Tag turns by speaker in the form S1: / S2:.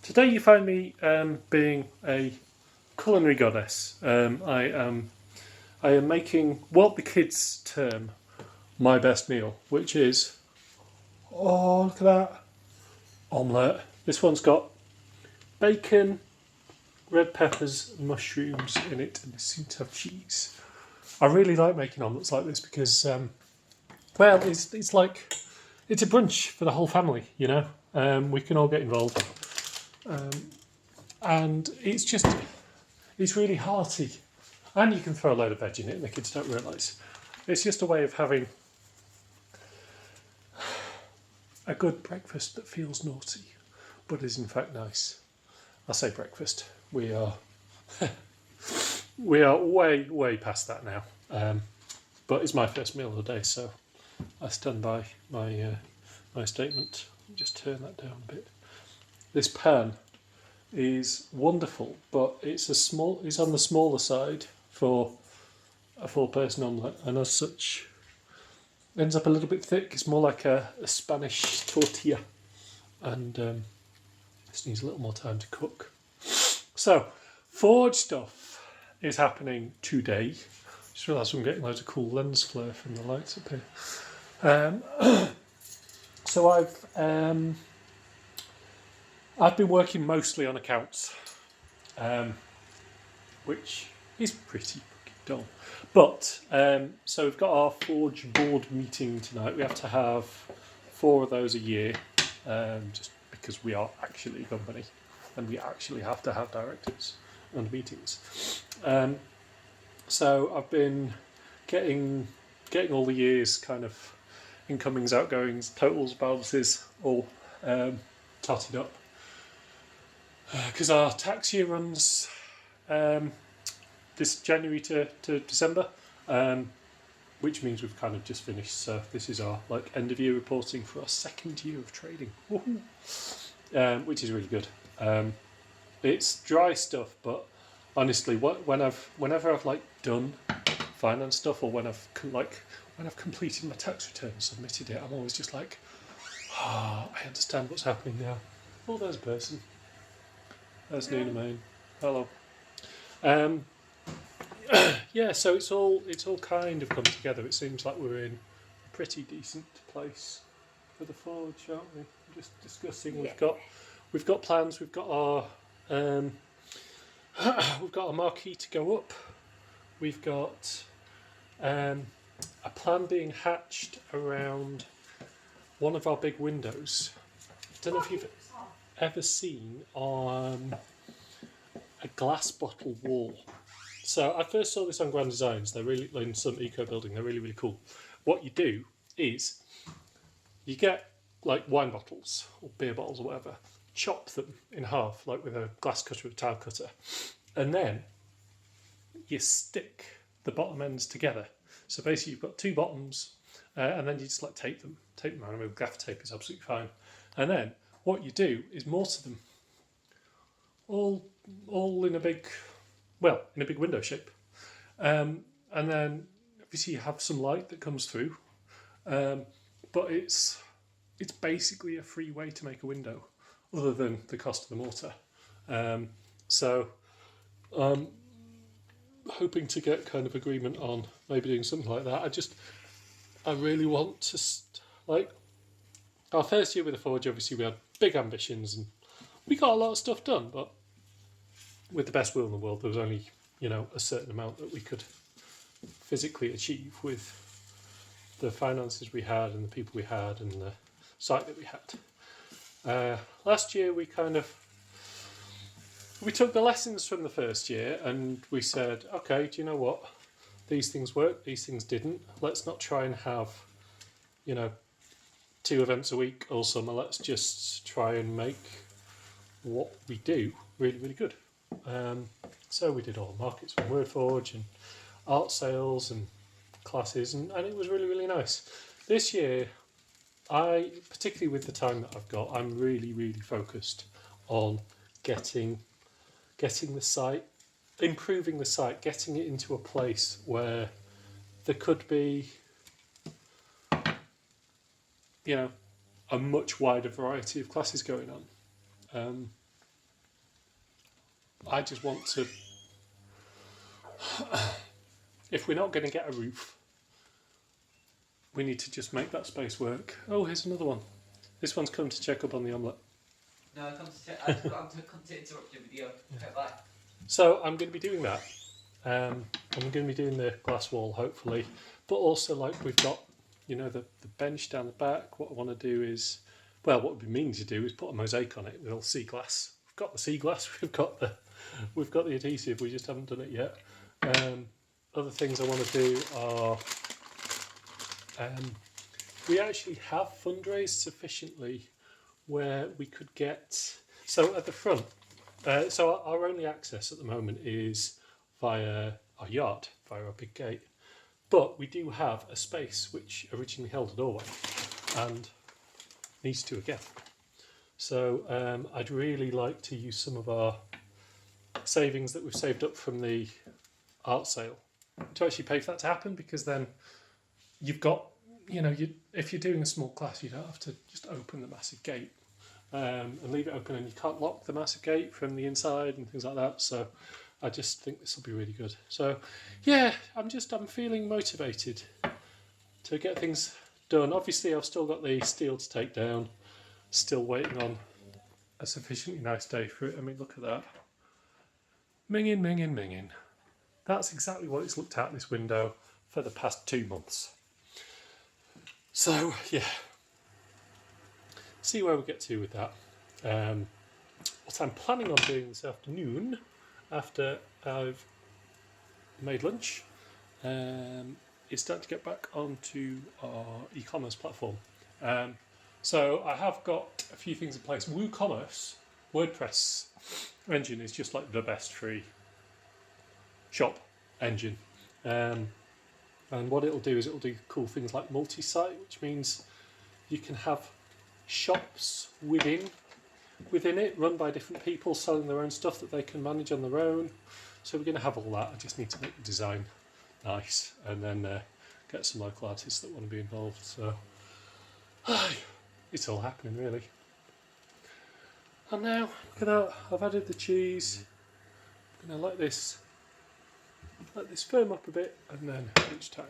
S1: Today you find me being a culinary goddess. I am making what the kids term my best meal, which is, oh, look at that, omelette. This one's got bacon, red peppers, mushrooms in it, and it seems to have cheese. I really like making omelettes like this because, it's like it's a brunch for the whole family. We can all get involved, and it's really hearty, and you can throw a load of veg in it, and the kids don't realise. It's just a way of having a good breakfast that feels naughty, but is in fact nice. I say breakfast. We are way past that now. But it's my first meal of the day, so I stand by my statement. Just turn that down a bit. This pan is wonderful, but it's on the smaller side for a 4-person omelette, and as such ends up a little bit thick. It's more like a Spanish tortilla, and this needs a little more time to cook. So, forge stuff is happening today. Just realised I'm getting loads of cool lens flare from the lights up here. So I've been working mostly on accounts, which is pretty dull. But so we've got our Forge board meeting tonight. We have to have 4 of those a year, just because we are actually a company and we actually have to have directors and meetings. So I've been getting all the years kind of incomings, outgoings, totals, balances all totted up, because our tax year runs this January to December, which means we've kind of just finished. So this is our end of year reporting for our 2nd year of trading, which is really good. It's dry stuff, but honestly, whenever I've done finance stuff, or when I've completed my tax return and submitted it, I'm always just like, I understand what's happening now. Oh, there's a person. There's Nina Main. Hello. So it's all kind of come together. It seems like we're in a pretty decent place for the forge, aren't we? I'm just discussing. Yeah. We've got plans. We've got our marquee to go up. We've got a plan being hatched around one of our big windows. I don't know if you've ever seen on a glass bottle wall. So I first saw this on Grand Designs. They're really, in some eco building, they're really, really cool. What you do is you get wine bottles or beer bottles or whatever, chop them in half with a glass cutter or a tile cutter, and then you stick the bottom ends together. So basically you've got 2 bottoms, and then you just tape them around. I mean, gaff tape is absolutely fine. And then what you do is mortar them all in a big window shape, and then obviously you have some light that comes through, but it's basically a free way to make a window, other than the cost of the mortar. So hoping to get kind of agreement on maybe doing something like that. I really want to our first year with the forge. Obviously, we had big ambitions and we got a lot of stuff done, but with the best will in the world, there was only a certain amount that we could physically achieve with the finances we had and the people we had and the site that we had. Last year we took the lessons from the first year and we said, okay, do you know what? These things worked, these things didn't. Let's not try and have 2 events a week all summer. Let's just try and make what we do really, really good. So we did all markets from WordForge and art sales and classes, and it was really, really nice. This year, particularly with the time that I've got, I'm really, really focused on getting the site, improving the site, getting it into a place where there could be, a much wider variety of classes going on. I just want to, if we're not going to get a roof, we need to just make that space work. Oh, here's another one. This one's come to check up on the omelette.
S2: No, I come to interrupt your video. Okay, bye.
S1: So I'm going to be doing that. I'm going to be doing the glass wall, hopefully. But also, like, we've got, you know, the bench down the back. What I want to do is, well, what we've been meaning to do is put a mosaic on it with all sea glass. We've got the sea glass. We've got the adhesive. We just haven't done it yet. Other things I want to do are, we actually have fundraised sufficiently where we could get, so at the front, so our only access at the moment is via our yard, via our big gate. But we do have a space which originally held a doorway and needs to again. So I'd really like to use some of our savings that we've saved up from the art sale to actually pay for that to happen, because then you've got, you know, if you're doing a small class, you don't have to just open the massive gate and leave it open, and you can't lock the massive gate from the inside and things like that. So I just think this will be really good. So yeah, I'm feeling motivated to get things done. Obviously, I've still got the steel to take down, still waiting on a sufficiently nice day for it. I mean, look at that. Minging, minging, minging. That's exactly what it's looked at, this window, for the past 2 months. So yeah, see where we get to with that. What I'm planning on doing this afternoon, after I've made lunch, is start to get back onto our e-commerce platform. So I have got a few things in place. WooCommerce, WordPress engine is just like the best free shop engine. And what it'll do is it'll do cool things like multi-site, which means you can have shops within it, run by different people selling their own stuff that they can manage on their own. So we're going to have all that. I just need to make the design nice and then get some local artists that want to be involved. So it's all happening, really. And now, look at that, I've added the cheese. I'm going to let this firm up a bit, and then each time